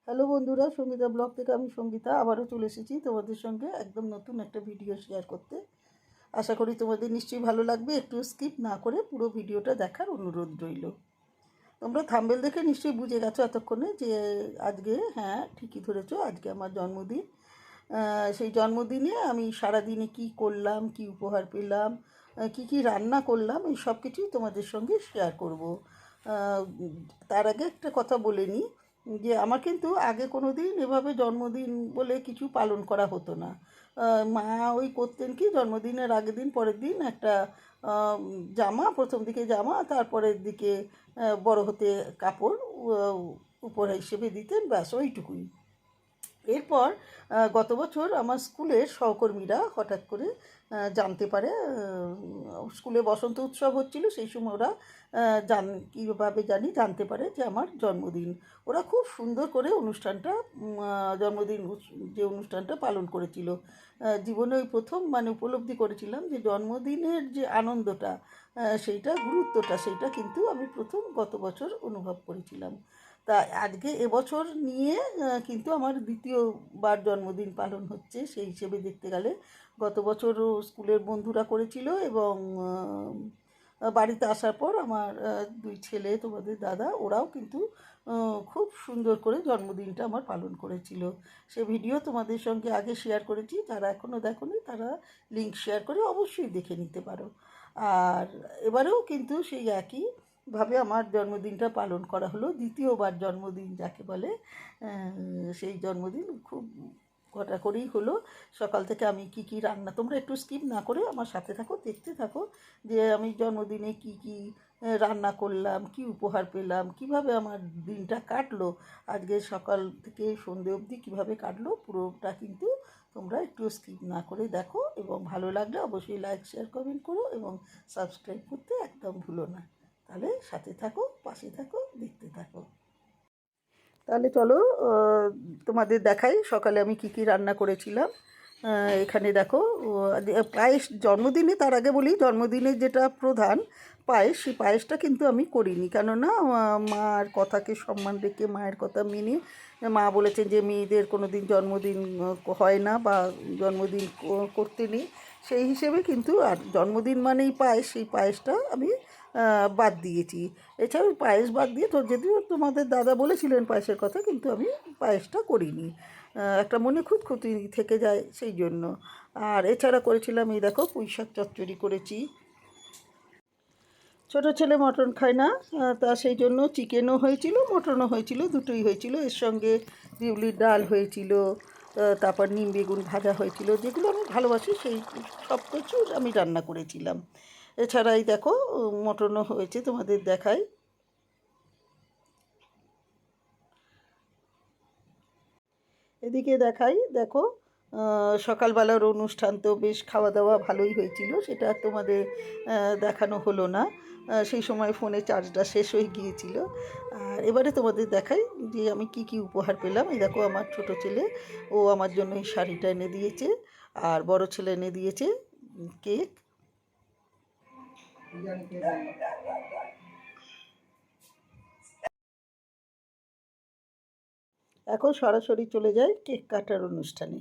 Hello বন্ধুরা, Sangeeta blog থেকে আমি সঙ্গীতা আবারও চলে এসেছি তোমাদের সঙ্গে একদম নতুন একটা ভিডিও শেয়ার করতে। আশা করি তোমাদের নিশ্চয়ই ভালো লাগবে। একটু স্কিপ না করে পুরো ভিডিওটা দেখার অনুরোধ রইল। তোমরা থাম্বনেল দেখে নিশ্চয়ই বুঝে গেছো এতক্ষণে যে আজকে, হ্যাঁ ঠিকই ধরেছো, আজকে আমার জন্মদিন। সেই জন্মদিনে আমি সারাদিনে কি করলাম, কি উপহার পেলাম, কি কি রান্না করলাম, এই সব কিছুই তোমাদের সঙ্গে শেয়ার করব। তার আগে একটা কথা বলে নিই যে আমার কিন্তু আগে কোনো দিন এভাবে জন্মদিন বলে কিছু পালন করা হতো না। মা ওই করতেন কি, জন্মদিনের আগের দিন পরের দিন একটা জামা, প্রথম দিকে জামা, তারপরের দিকে বড় হতে কাপড় উপহার হিসেবে দিতেন, ব্যাস ওইটুকুই। এরপর গত বছর আমার স্কুলের সহকর্মীরা হঠাৎ করে জানতে পারে, স্কুলে বসন্ত উৎসব হচ্ছিল, সেই সময় ওরা কীভাবে জানতে পারে যে আমার জন্মদিন। ওরা খুব সুন্দর করে অনুষ্ঠানটা, জন্মদিন যে অনুষ্ঠানটা পালন করেছিল। জীবনে ওই প্রথম মানে উপলব্ধি করেছিলাম যে জন্মদিনের যে আনন্দটা, সেইটা গুরুত্বটা, সেইটা কিন্তু আমি প্রথম গত বছর অনুভব করেছিলাম। তা আজকে এবছর নিয়ে কিন্তু আমার দ্বিতীয়বার জন্মদিন পালন হচ্ছে সেই হিসেবে দেখতে গেলে। গত বছরও স্কুলের বন্ধুরা করেছিল এবং বাড়িতে আসার পর আমার দুই ছেলে, তোমাদের দাদা, ওরাও কিন্তু খুব সুন্দর করে জন্মদিনটা আমার পালন করেছিল। সে ভিডিও তোমাদের সঙ্গে আগে শেয়ার করেছি, যারা এখনও দেখোনি তারা লিঙ্ক শেয়ার করে অবশ্যই দেখে নিতে পারো। আর এবারেও কিন্তু সেই একই ভাবে আমার জন্মদিনটা পালন করা হলো, দ্বিতীয়বার জন্মদিন যাকে বলে। সেই জন্মদিন খুব ঘটা করেই হলো। সকাল থেকে আমি কি কি রান্না, তোমরা একটু স্কিপ না করে আমার সাথে থাকো, দেখতে থাকো যে আমি জন্মদিনে কি কি রান্না করলাম, কি উপহার পেলাম, কিভাবে আমার দিনটা কাটলো, আজকে সকাল থেকে সন্ধে অবধি কীভাবে কাটলো পুরোটা কিন্তু তোমরা একটু স্কিপ না করে দেখো। এবং ভালো লাগলে অবশ্যই লাইক শেয়ার কমেন্ট করো এবং সাবস্ক্রাইব করতে একদম ভুলো না। তাহলে সাথে থাকো, পাশে থাকো, দেখতে থাকো। তাহলে চলো তোমাদের দেখাই সকালে আমি কি কি রান্না করেছিলাম। এখানে দেখো, পায়েস জন্মদিনে, তার আগে বলি জন্মদিনের যেটা প্রধান পায়েস, সেই পায়েসটা কিন্তু আমি করিনি, কেননা মার কথাকে সম্মান রেখে, মায়ের কথা মেনে, মা বলেছেন যে মেয়েদের কোনো দিন জন্মদিন হয় না বা জন্মদিন করতে নেই, সেই হিসেবে কিন্তু আর জন্মদিন মানেই পায়েস, সেই পায়েসটা আমি বাদ দিয়েছি। এছাড়াও পায়েস বাদ দিয়ে, তো যদিও তোমাদের দাদা বলেছিলেন পায়েসের কথা, কিন্তু আমি পায়েসটা করিনি, একটা মনে খুঁতখুঁতি থেকে যায় সেই জন্য। আর এছাড়া করেছিলাম, এই দেখো পুঁই শাক চচ্চড়ি করেছি। ছোটো ছেলে মটন খায় না, তা সেই জন্য চিকেনও হয়েছিল, মটনও হয়েছিল, দুটোই হয়েছিল। এর সঙ্গে বিউলির ডাল হয়েছিল, তারপর নিম বেগুন ভাজা হয়েছিল, যেগুলো আমি ভালোবাসি সেই সব কিছু আমি রান্না করেছিলাম। এছাড়াই দেখো মটনও হয়েছে, তোমাদের দেখাই। এদিকে দেখাই, দেখো সকালবেলার অনুষ্ঠান তো বেশ খাওয়া দাওয়া ভালোই হয়েছিল, সেটা তোমাদের দেখানো হলো না, সেই সময় ফোনে চার্জটা শেষ হয়ে গিয়েছিল। আর এবারে তোমাদের দেখাই যে আমি কি কি উপহার পেলাম। এই দেখো আমার ছোট ছেলে, ও আমার জন্য এই শাড়িটা এনে দিয়েছে, আর বড় ছেলে এনে দিয়েছে কেক। এখন সরাসরি চলে যায় কেক কাটার অনুষ্ঠানে।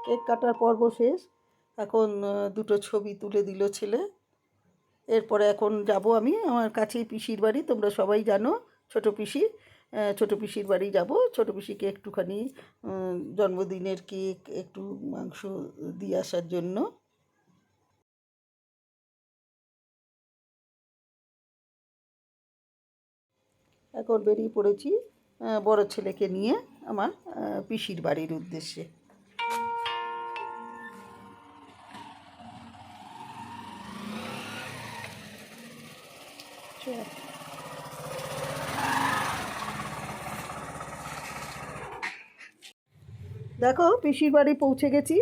কেক কাটার পর্ব শেষ, এখন দুটো ছবি তুলে দিল ছেলে। এরপরে এখন যাব আমি আমার কাছেই পিসির বাড়ি, তোমরা সবাই জানো ছোটো পিসি। ছোটো পিসির বাড়ি যাব, ছোটো পিসিকে একটুখানি জন্মদিনের কেক একটু মাংস দিয়ে আসার জন্য। এখন বেরিয়ে পড়েছি বড় ছেলেকে নিয়ে আমার পিসির বাড়ির উদ্দেশ্যে। দেখো পিসির বাড়ি পৌঁছে গেছি।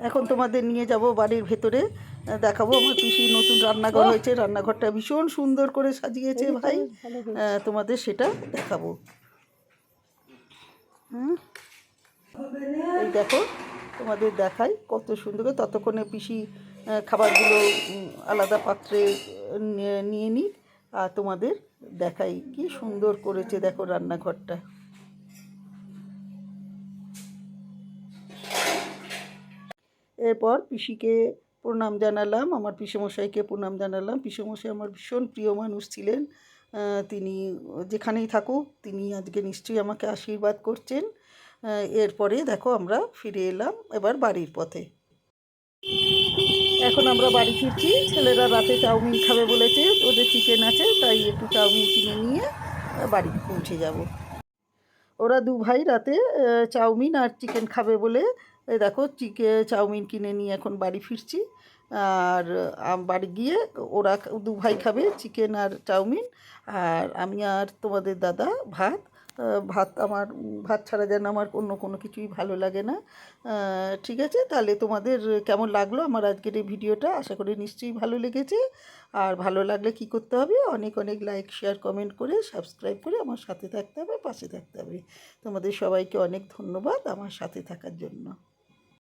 এখন তোমাদের নিয়ে যাব বাড়ির ভেতরে, দেখাবো আমার পিসির নতুন রান্নাঘর হয়েছে, রান্নাঘরটা ভীষণ সুন্দর করে সাজিয়েছে ভাই, তোমাদের সেটা দেখাবো। এই দেখো তোমাদের দেখাই কত সুন্দর করে, ততক্ষণে পিসি খাবারগুলো আলাদা পাত্রে নিয়ে নিই আর তোমাদের দেখাই কি সুন্দর করেছে দেখো রান্নাঘরটা। এরপর পিসিকে প্রণাম জানালাম, আমার পিসেমশাইকে প্রণাম জানালাম। পিসেমশাই আমার ভীষণ প্রিয় মানুষ ছিলেন, তিনি যেখানেই থাকুক তিনি আজকে নিশ্চয়ই আমাকে আশীর্বাদ করছেন। এরপরে দেখো আমরা ফিরে এলাম এবার বাড়ির পথে। এখন আমরা বাড়ি ফিরছি, ছেলেরা রাতে চাউমিন খাবে বলেছে, ওদের চিকেন আছে, তাই একটু চাউমিন কিনে নিয়ে বাড়ি পৌঁছে যাব। ওরা দু ভাই রাতে চাউমিন আর চিকেন খাবে বলে দেখো চাউমিন কিনে নিয়ে এখন বাড়ি ফিরছি। আর বাড়ি গিয়ে ওরা দু ভাই খাবে চিকেন আর চাউমিন, আর আমি আর তোমাদের দাদা ভাত। আমার ভাত ছাড়া যেন আমার অন্য কোনো কিছুই ভালো লাগে না। ঠিক আছে, তাহলে তোমাদের কেমন লাগলো আমার আজকের এই ভিডিওটা? আশা করি নিশ্চয়ই ভালো লেগেছে। আর ভালো লাগলে কি করতে হবে, অনেক অনেক লাইক শেয়ার কমেন্ট করে সাবস্ক্রাইব করে আমার সাথে থাকতে হবে, পাশে থাকতে হবে। তোমাদের সবাইকে অনেক ধন্যবাদ আমার সাথে থাকার জন্য।